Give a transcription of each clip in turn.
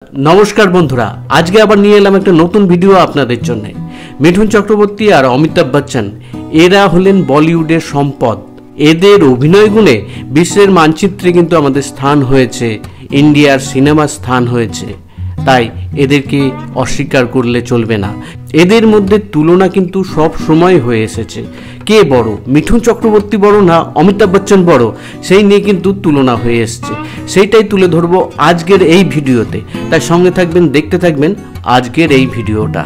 নমস্কার বন্ধুরা, আজকে আবার নিয়ে এলাম একটা নতুন ভিডিও আপনাদের জন্য। মিঠুন চক্রবর্তী আর অমিতাভ বচ্চন এরা হলেন বলিউডের সম্পদ। এদের অভিনয় গুণে বিশ্বের মানচিত্রে কিন্তু আমাদের স্থান হয়েছে, ইন্ডিয়ার সিনেমার স্থান হয়েছে। তাই এদেরকে অস্বীকার করলে চলবে না। এদের মধ্যে তুলনা কিন্তু সব সময় হয়ে এসেছে। কে বড়, মিঠুন চক্রবর্তী বড় না অমিতাভ বচ্চন বড়, সেই নিয়ে কিন্তু তুলনা হয়ে এসছে। সেইটাই তুলে ধরবো আজকের এই ভিডিওতে। তাই সঙ্গে থাকবেন, দেখতে থাকবেন আজকের এই ভিডিওটা।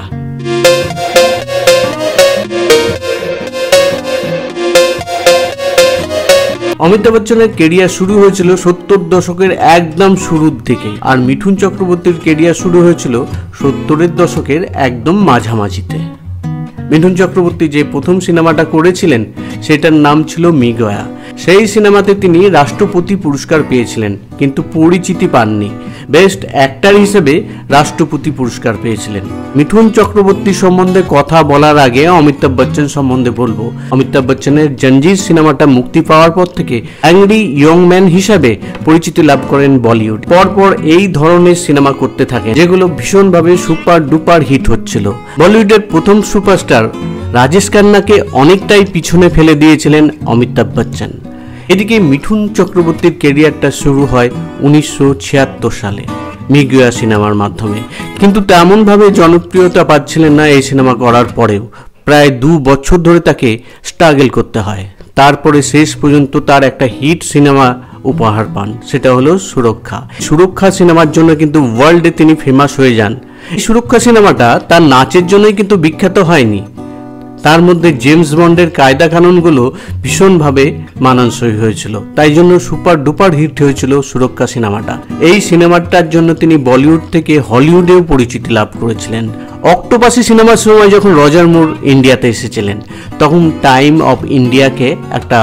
অমিতাভ বচ্চনের কেরিয়ার শুরু হয়েছিল 70 দশকের একদম শুরুর দিকে, আর মিঠুন চক্রবর্তীর কেরিয়ার শুরু হয়েছিল 70-এর দশকের একদম মাঝামাঝিতে। মিঠুন চক্রবর্তী যে প্রথম সিনেমাটা করেছিলেন সেটার নাম ছিল মিগয়া। সেই সিনেমাতে তিনি রাষ্ট্রপতি পুরস্কার পেয়েছিলেন, কিন্তু পরিচিতি পাননি। বেস্ট অ্যাক্টর হিসেবে রাষ্ট্রপতি পুরস্কার পেয়েছিলেন। মিঠুন চক্রবর্তী সম্বন্ধে কথা বলার আগে অমিতাভ বচ্চন সম্বন্ধে বলবো। অমিতাভ বচ্চনের জঞ্জির সিনেমাটা মুক্তি পাওয়ার পর থেকে অ্যাংরি ইয়ং ম্যান হিসাবে পরিচিতি লাভ করেন বলিউড। পরপর এই ধরনের সিনেমা করতে থাকেন, যেগুলো ভীষণভাবে সুপার ডুপার হিট হচ্ছিল। বলিউডের প্রথম সুপারস্টার রাজেশ খান্নাকে অনেকটাই পিছনে ফেলে দিয়েছিলেন অমিতাভ বচ্চন। এদিকে মিঠুন চক্রবর্তীর ক্যারিয়ারটা শুরু হয় 1976 সালে মিগয়া সিনেমার মাধ্যমে, কিন্তু তেমনভাবে জনপ্রিয়তা পাচ্ছিলেন না। এই সিনেমা করার পরেও প্রায় 2 বছর ধরে তাকে স্ট্রাগল করতে হয়। তারপরে শেষ পর্যন্ত তার একটা হিট সিনেমা উপহার পান, সেটা হলো সুরক্ষা। সুরক্ষা সিনেমার জন্য কিন্তু ওয়ার্ল্ডে তিনি ফেমাস হয়ে যান। এই সুরক্ষা সিনেমাটা তার নাচের জন্যই কিন্তু বিখ্যাত হয়নি, তার মধ্যে জেমস বন্ডের কায়দা কানুনগুলো ভীষণভাবে মানানসই হয়েছিল। তাই জন্য সুপার ডুপার হিট হয়েছিল সুরক্ষা সিনেমাটা। এই সিনেমাটার জন্য তিনি বলিউড থেকে হলিউডেও পরিচিতি লাভ করেছিলেন। অক্টোপাসি সিনেমার সময় যখন রজার মুর ইন্ডিয়াতে এসেছিলেন, তখন টাইম অফ ইন্ডিয়াকে একটা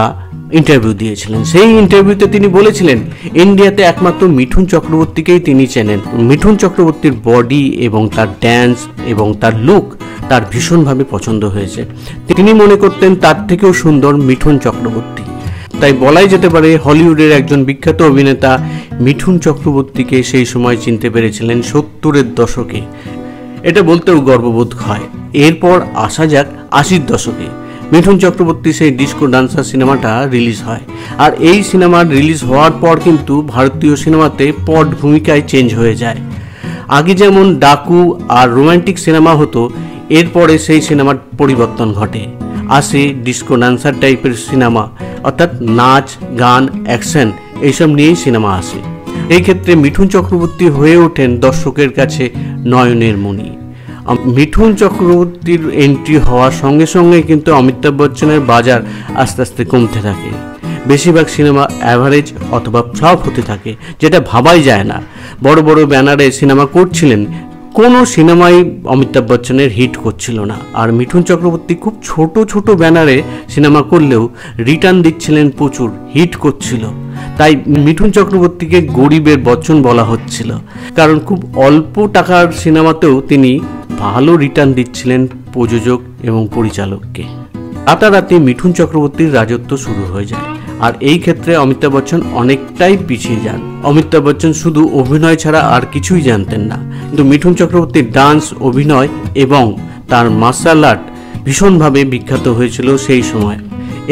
ইন্টারভিউ দিয়েছিলেন। সেই ইন্টারভিউতে তিনি বলেছিলেন ইন্ডিয়াতে একমাত্র মিঠুন চক্রবর্তীকেই তিনি চেনেন। মিঠুন চক্রবর্তীর বডি এবং তার ড্যান্স এবং তার লুক তার ভীষণভাবে পছন্দ হয়েছে। তিনি মনে করতেন তার থেকেও সুন্দর মিঠুন চক্রবর্তী। তাই বলাই যেতে পারে হলিউডের একজন বিখ্যাত অভিনেতা মিঠুন চক্রবর্তীকে সেই সময় চিনতে পেরেছিলেন 70-এর দশকে। এটা বলতেও গর্ববোধ হয়। এরপর আসা যাক 80-র দশকে। মিঠুন চক্রবর্তী সেই ডিস্কো ডান্সার সিনেমাটা রিলিজ হয়, আর এই সিনেমার রিলিজ হওয়ার পর কিন্তু ভারতীয় সিনেমাতে পট ভূমিকায় চেঞ্জ হয়ে যায়। আগে যেমন ডাকু আর রোমান্টিক সিনেমা হতো, এরপরে সেই সিনেমার পরিবর্তন ঘটে। আসে ডিস্কো ডান্সার টাইপের সিনেমা, অর্থাৎ নাচ গান অ্যাকশন এইসব নিয়েই সিনেমা আসে। এই ক্ষেত্রে মিঠুন চক্রবর্তী হয়ে ওঠেন দর্শকের কাছে নয়নের মণি। মিঠুন চক্রবর্তীর এন্ট্রি হওয়ার সঙ্গে সঙ্গে কিন্তু অমিতাভ বচ্চনের বাজার আস্তে আস্তে কমতে থাকে। বেশিরভাগ সিনেমা অ্যাভারেজ অথবা ফ্লপ হতে থাকে, যেটা ভাবাই যায় না। বড় বড় ব্যানারে সিনেমা করছিলেন, কোনো সিনেমাই অমিতাভ বচ্চনের হিট করছিল না। আর মিঠুন চক্রবর্তী খুব ছোট ছোট ব্যানারে সিনেমা করলেও রিটার্ন দিচ্ছিলেন প্রচুর, হিট করছিল। তাই মিঠুন চক্রবর্তীকে গরিবের বচ্চন বলা হচ্ছিল, কারণ খুব অল্প টাকার সিনেমাতেও তিনি ভালো রিটার্ন দিচ্ছিলেন প্রযোজক এবং পরিচালককে। রাতারাতি মিঠুন চক্রবর্তীর রাজত্ব শুরু হয়ে যায়, আর এই ক্ষেত্রে অমিতাভ বচ্চন অনেকটাই পিছিয়ে যান। অমিতাভ বচ্চন শুধু অভিনয় ছাড়া আর কিছুই জানতেন না, কিন্তু মিঠুন চক্রবর্তীর ডান্স, অভিনয় এবং তার মার্শাল আর্ট ভীষণভাবে বিখ্যাত হয়েছিল সেই সময়।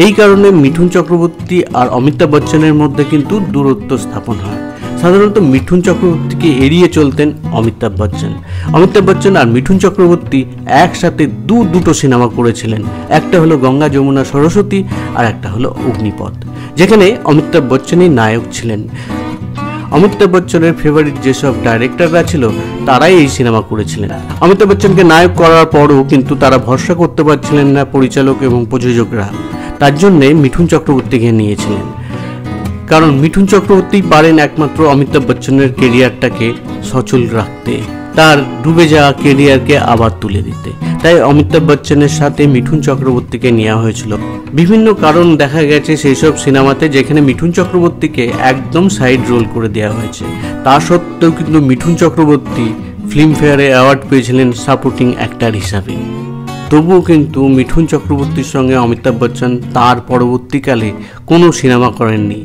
এই কারণে মিঠুন চক্রবর্তী আর অমিতাভ বচ্চনের মধ্যে কিন্তু দূরত্ব স্থাপন হয়। সাধারণত মিঠুন চক্রবর্তীকে এড়িয়ে চলতেন অমিতাভ বচ্চন। অমিতাভ বচ্চন আর মিঠুন চক্রবর্তী একসাথে দুটো সিনেমা করেছিলেন। একটা হলো গঙ্গা যমুনা সরস্বতী, আর একটা হলো অগ্নিপথ, যেখানে অমিতাভ বচ্চনই নায়ক ছিলেন। অমিতাভ বচ্চনের ফেভারিট যেসব ডাইরেক্টররা ছিল তারাই এই সিনেমা করেছিলেন। অমিতাভ বচ্চনকে নায়ক করার পরও কিন্তু তারা ভরসা করতে পারছিলেন না পরিচালক এবং প্রযোজকরা। তার জন্যে মিঠুন চক্রবর্তীকে নিয়েছিলেন, কারণ মিঠুন চক্রবর্তী পারেন একমাত্র অমিতাভ বচ্চনের কেরিয়ারটাকে সচল রাখতে, তার ডুবে যাওয়া কেরিয়ারকে আবার তুলে দিতে। তাই অমিতাভ বচ্চনের সাথে মিঠুন চক্রবর্তীকে নেওয়া হয়েছিল। বিভিন্ন কারণ দেখা গেছে সেই সব সিনেমাতে যেখানে মিঠুন চক্রবর্তীকে একদম সাইড রোল করে দেওয়া হয়েছে। তা সত্ত্বেও কিন্তু মিঠুন চক্রবর্তী ফিল্মফেয়ারে অ্যাওয়ার্ড পেয়েছিলেন সাপোর্টিং অ্যাক্টর হিসাবে। তবুও কিন্তু মিঠুন চক্রবর্তীর সঙ্গে অমিতাভ বচ্চন তার পরবর্তীকালে কোনো সিনেমা করেননি।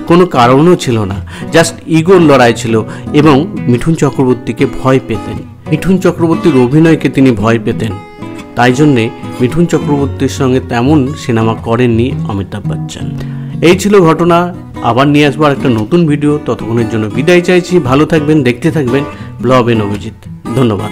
কোনো কারণও ছিল না, জাস্ট ইগোর লড়াই ছিল এবং মিঠুন চক্রবর্তীকে ভয় পেতেন। মিঠুন চক্রবর্তীর অভিনয়কে তিনি ভয় পেতেন, তাই জন্যে মিঠুন চক্রবর্তীর সঙ্গে তেমন সিনেমা করেননি অমিতাভ বচ্চন। এই ছিল ঘটনা। আবার নিয়ে আসবো একটা নতুন ভিডিও। ততক্ষণের জন্য বিদায় চাইছি। ভালো থাকবেন, দেখতে থাকবেন ব্লগ এন অভিজিৎ। ধন্যবাদ।